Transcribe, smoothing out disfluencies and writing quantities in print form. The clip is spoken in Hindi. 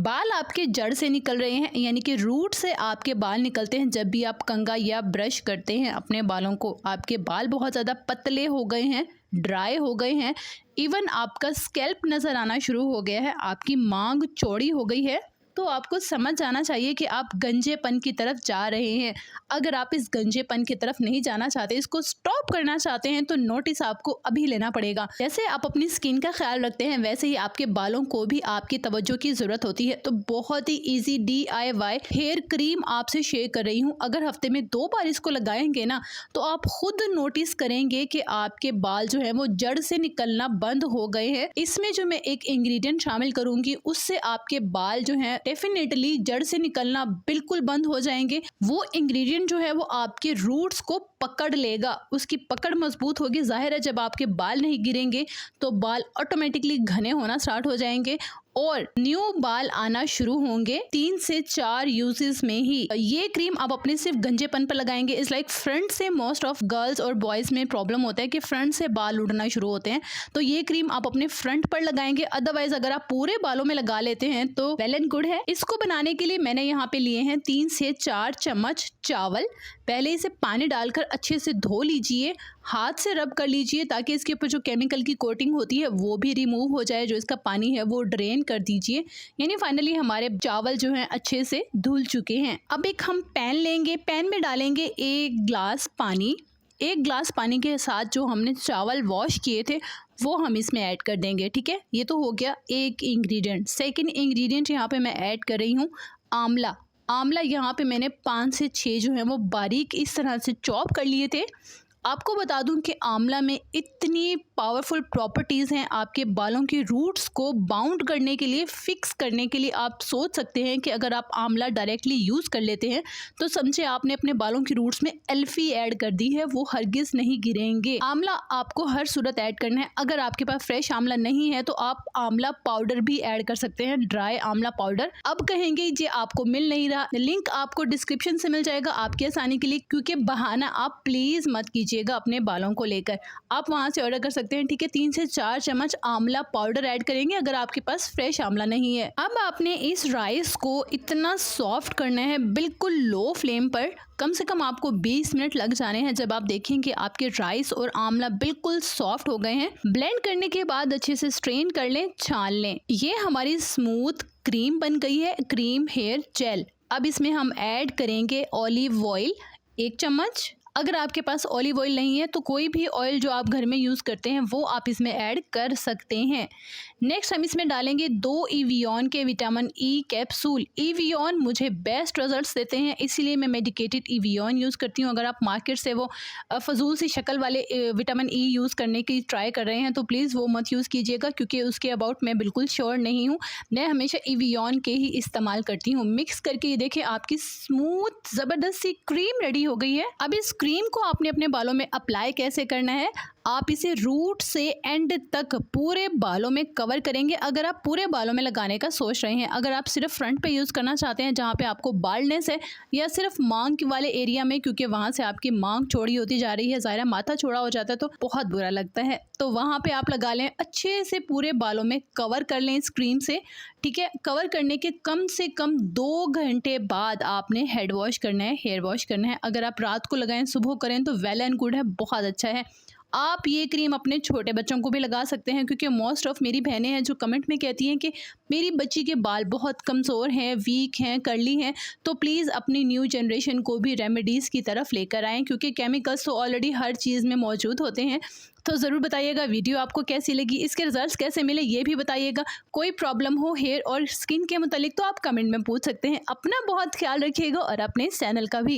बाल आपके जड़ से निकल रहे हैं, यानी कि रूट से आपके बाल निकलते हैं। जब भी आप कंघा या ब्रश करते हैं अपने बालों को, आपके बाल बहुत ज़्यादा पतले हो गए हैं, ड्राई हो गए हैं, इवन आपका स्कैल्प नज़र आना शुरू हो गया है, आपकी मांग चौड़ी हो गई है, तो आपको समझ जाना चाहिए कि आप गंजेपन की तरफ जा रहे हैं। अगर आप इस गंजेपन की तरफ नहीं जाना चाहते, इसको स्टॉप करना चाहते हैं, तो नोटिस आपको अभी लेना पड़ेगा। जैसे आप अपनी स्किन का ख्याल रखते हैं, वैसे ही आपके बालों को भी आपकी तवज्जो की ज़रूरत होती है। तो बहुत ही ईजी DIY हेयर क्रीम आपसे शेयर कर रही हूँ। अगर हफ्ते में 2 बार इसको लगाएंगे ना, तो आप खुद नोटिस करेंगे कि आपके बाल जो है वो जड़ से निकलना बंद हो गए हैं। इसमें जो मैं एक इंग्रेडिएंट शामिल करूंगी, उससे आपके बाल जो है डेफिनेटली जड़ से निकलना बिल्कुल बंद हो जाएंगे। वो इंग्रेडिएंट जो है वो आपके रूट्स को पकड़ लेगा, उसकी पकड़ मजबूत होगी। जाहिर है जब आपके बाल नहीं गिरेंगे तो बाल ऑटोमेटिकली घने होना स्टार्ट हो जाएंगे और न्यू बाल आना शुरू होंगे 3 से 4 यूजेस में ही। ये क्रीम आप अपने सिर्फ गंजेपन पर लगाएंगे। इस लाइक फ्रंट से मोस्ट ऑफ गर्ल्स और बॉयज में प्रॉब्लम होता है कि फ्रंट से बाल उड़ना शुरू होते हैं, तो ये क्रीम आप अपने फ्रंट पर लगाएंगे। अदरवाइज अगर आप पूरे बालों में लगा लेते हैं तो वेल एंड गुड है। इसको बनाने के लिए मैंने यहाँ पे लिए हैं 3 से 4 चम्मच चावल। पहले इसे पानी डालकर अच्छे से धो लीजिए, हाथ से रब कर लीजिए ताकि इसके ऊपर जो केमिकल की कोटिंग होती है वो भी रिमूव हो जाए, जो इसका पानी है वो ड्रेन कर दीजिए। यानी फाइनली हमारे चावल जो हैं अच्छे से धुल चुके हैं। अब एक हम पैन लेंगे, पैन में डालेंगे 1 ग्लास पानी। 1 ग्लास पानी के साथ जो हमने चावल वॉश किए थे वो हम इसमें ऐड कर देंगे। ठीक है, ये तो हो गया एक इंग्रेडिएंट। सेकंड इंग्रेडिएंट यहाँ पे मैं ऐड कर रही हूँ आंवला। आंवला यहाँ पे मैंने 5 से 6 जो है वो बारीक इस तरह से चॉप कर लिए थे। आपको बता दूं कि आंवला में इतनी पावरफुल प्रॉपर्टीज़ हैं आपके बालों के रूट्स को बाउंड करने के लिए, फिक्स करने के लिए। आप सोच सकते हैं कि अगर आप आंवला डायरेक्टली यूज़ कर लेते हैं तो समझे आपने अपने बालों के रूट्स में एल्फी ऐड कर दी है, वो हरगिज़ नहीं गिरेंगे। आंवला आपको हर सूरत ऐड करना है। अगर आपके पास फ्रेश आंवला नहीं है तो आप आंवला पाउडर भी ऐड कर सकते हैं, ड्राई आंवला पाउडर। अब कहेंगे ये आपको मिल नहीं रहा, लिंक आपको डिस्क्रिप्शन से मिल जाएगा आपकी आसानी के लिए, क्योंकि बहाना आप प्लीज़ मत कीजिए अपने बालों को लेकर। आप वहां से ऑर्डर कर सकते हैं। ठीक है, 3 से 4 चम्मच आंवला पाउडर ऐड करेंगे अगर आपके पास फ्रेश आंवला नहीं है। अब आपने इस राइस को इतना सॉफ्ट करना है, बिल्कुल लो फ्लेम पर। कम से कम आपको 20 मिनट लग जाने हैं। जब आप देखें कि आपके राइस और आंवला बिल्कुल सॉफ्ट हो गए हैं, ब्लेंड करने के बाद अच्छे से स्ट्रेन कर लें, छान लें। ये हमारी स्मूथ क्रीम बन गई है, क्रीम हेयर जेल। अब इसमें हम ऐड करेंगे ऑलिव ऑयल 1 चम्मच। अगर आपके पास ऑलिव ऑयल नहीं है तो कोई भी ऑयल जो आप घर में यूज़ करते हैं वो आप इसमें ऐड कर सकते हैं। नेक्स्ट हम इसमें डालेंगे 2 इवियन के विटामिन ई कैप्सूल। इवियन मुझे बेस्ट रिजल्ट्स देते हैं, इसीलिए मैं मेडिकेटेड इवियन यूज़ करती हूँ। अगर आप मार्केट से वो फजूल सी शक्ल वाले विटामिन ई यूज़ करने की ट्राई कर रहे हैं तो प्लीज़ वो मत यूज़ कीजिएगा, क्योंकि उसके अबाउट मैं बिल्कुल श्योर नहीं हूँ। मैं हमेशा इवियन के ही इस्तेमाल करती हूँ। मिक्स करके ये देखें आपकी स्मूथ ज़बरदस्त सी क्रीम रेडी हो गई है। अब इस क्रीम को आपने अपने बालों में अप्लाई कैसे करना है, आप इसे रूट से एंड तक पूरे बालों में कवर करेंगे। अगर आप पूरे बालों में लगाने का सोच रहे हैं, अगर आप सिर्फ फ्रंट पे यूज़ करना चाहते हैं जहाँ पे आपको बाल्डनेस है, या सिर्फ मांग वाले एरिया में, क्योंकि वहाँ से आपकी मांग चौड़ी होती जा रही है, ज़ाहिर माथा चौड़ा हो जाता है तो बहुत बुरा लगता है, तो वहाँ पे आप लगा लें। अच्छे से पूरे बालों में कवर कर लें इस क्रीम से। ठीक है, कवर करने के कम से कम 2 घंटे बाद आपने हेड वॉश करना है, हेयर वॉश करना है। अगर आप रात को लगाएं सुबह करें तो वेल एंड गुड है, बहुत अच्छा है। आप ये क्रीम अपने छोटे बच्चों को भी लगा सकते हैं, क्योंकि मोस्ट ऑफ मेरी बहनें हैं जो कमेंट में कहती हैं कि मेरी बच्ची के बाल बहुत कमज़ोर हैं, वीक हैं, कर्ली हैं। तो प्लीज़ अपनी न्यू जनरेशन को भी रेमेडीज़ की तरफ लेकर आएँ, क्योंकि केमिकल्स तो ऑलरेडी हर चीज़ में मौजूद होते हैं। तो ज़रूर बताइएगा वीडियो आपको कैसी लगी, इसके रिजल्ट्स कैसे मिले ये भी बताइएगा। कोई प्रॉब्लम हो हेयर और स्किन के मुतालिक तो आप कमेंट में पूछ सकते हैं। अपना बहुत ख्याल रखिएगा और अपने चैनल का भी।